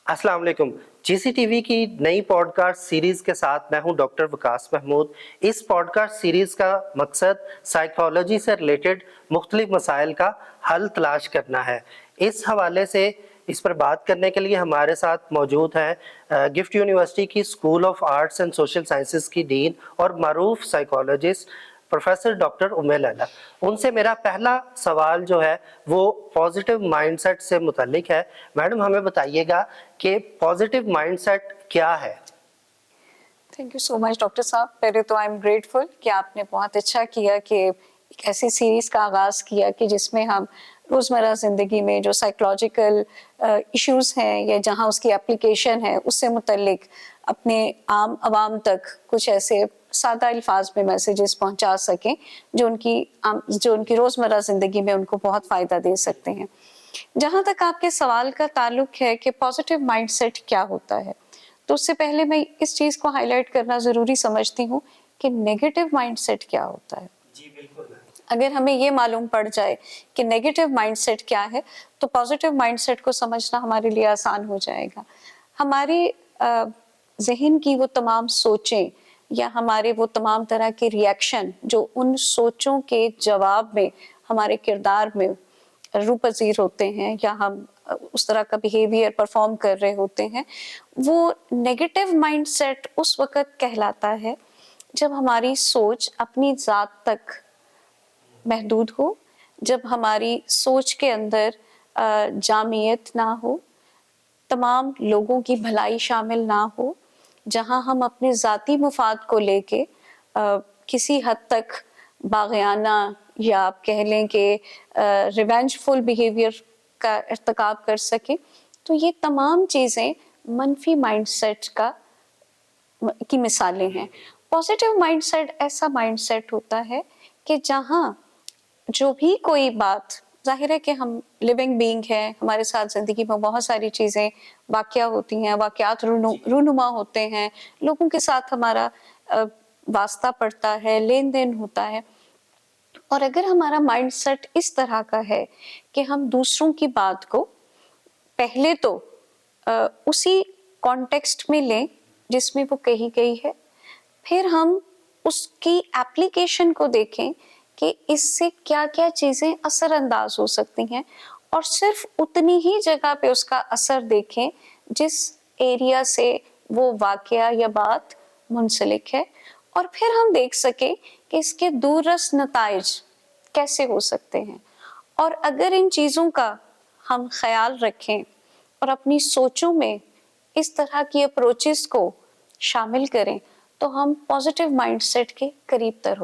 अस्सलाम वालेकुम। GCTV की नई पॉडकास्ट सीरीज के साथ मैं हूं डॉक्टर वकास महमूद। इस पॉडकास्ट सीरीज का मकसद साइकोलॉजी से रिलेटेड मुख्तलिफ मसाइल का हल तलाश करना है। इस हवाले से इस पर बात करने के लिए हमारे साथ मौजूद हैं गिफ्ट यूनिवर्सिटी की school of arts and social sciences की डीन और मरूफ साइकोलॉजिस्ट प्रोफेसर डॉक्टर उम्मे लैला। उनसे मेरा पहला सवाल जो है वो पॉजिटिव माइंडसेट से मुतालिक है। मैडम, हमें बताइएगा कि पॉजिटिव माइंडसेट क्या है? Thank you so much doctor साहब। पहले तो आई एम ग्रेटफुल कि आपने बहुत अच्छा किया कि एक ऐसी सीरीज का आगाज़ किया कि जिसमें हम रोज़मर्रा ज़िंदगी में जो साइकोलॉजिकल इश्यूज़ हैं या जहां उसकी एप्लीकेशन है उससे मुतल्लिक अपने आम आवाम तक कुछ ऐसे सादा अल्फाज में मैसेजेस पहुंचा सकें जो उनकी रोज़मर्रा ज़िंदगी में उनको बहुत फ़ायदा दे सकते हैं। जहाँ तक आपके सवाल का ताल्लुक है कि पॉजिटिव माइंडसेट क्या होता है, तो उससे पहले मैं इस चीज़ को हाईलाइट करना ज़रूरी समझती हूँ कि नेगेटिव माइंडसेट क्या होता है। जी बिल्कुल। अगर हमें ये मालूम पड़ जाए कि नेगेटिव माइंडसेट क्या है तो पॉजिटिव माइंडसेट को समझना हमारे लिए आसान हो जाएगा। हमारे जहन की वो तमाम सोचें या हमारे वो तमाम तरह के रिएक्शन जो उन सोचों के जवाब में हमारे किरदार में रूपजीर होते हैं या हम उस तरह का बिहेवियर परफॉर्म कर रहे होते हैं, वो नेगेटिव माइंडसेट उस वक़्त कहलाता है जब हमारी सोच अपनी ज़ात तक महदूद हो, जब हमारी सोच के अंदर जामियत ना हो, तमाम लोगों की भलाई शामिल ना हो, जहां हम अपने ज़ाती मुफाद को लेके किसी हद तक बाग़ियाना या आप कह लें कि रिवेंजफुल बिहेवियर का इर्तिकाब कर सकें। तो ये तमाम चीज़ें मनफी माइंडसेट की मिसालें हैं। पॉजिटिव माइंडसेट ऐसा माइंडसेट होता है कि जहां जो भी कोई बात, जाहिर है कि हम लिविंग बीइंग है, हमारे साथ ज़िंदगी में बहुत सारी चीज़ें वाक़या होती हैं, वाक़यात रूनुमा होते हैं, लोगों के साथ हमारा वास्ता पड़ता है, लेन देन होता है। और अगर हमारा माइंडसेट इस तरह का है कि हम दूसरों की बात को पहले तो उसी कॉन्टेक्स्ट में लें जिसमें वो कही गई है, फिर हम उसकी एप्लीकेशन को देखें कि इससे क्या क्या चीज़ें असरअंदाज हो सकती हैं और सिर्फ उतनी ही जगह पे उसका असर देखें जिस एरिया से वो वाक़या या बात मुंसलिक है, और फिर हम देख सकें कि इसके दूररस नताइज कैसे हो सकते हैं। और अगर इन चीज़ों का हम ख्याल रखें और अपनी सोचों में इस तरह की अप्रोचेस को शामिल करें तो हम पॉजिटिव माइंडसेट के करीब तर हो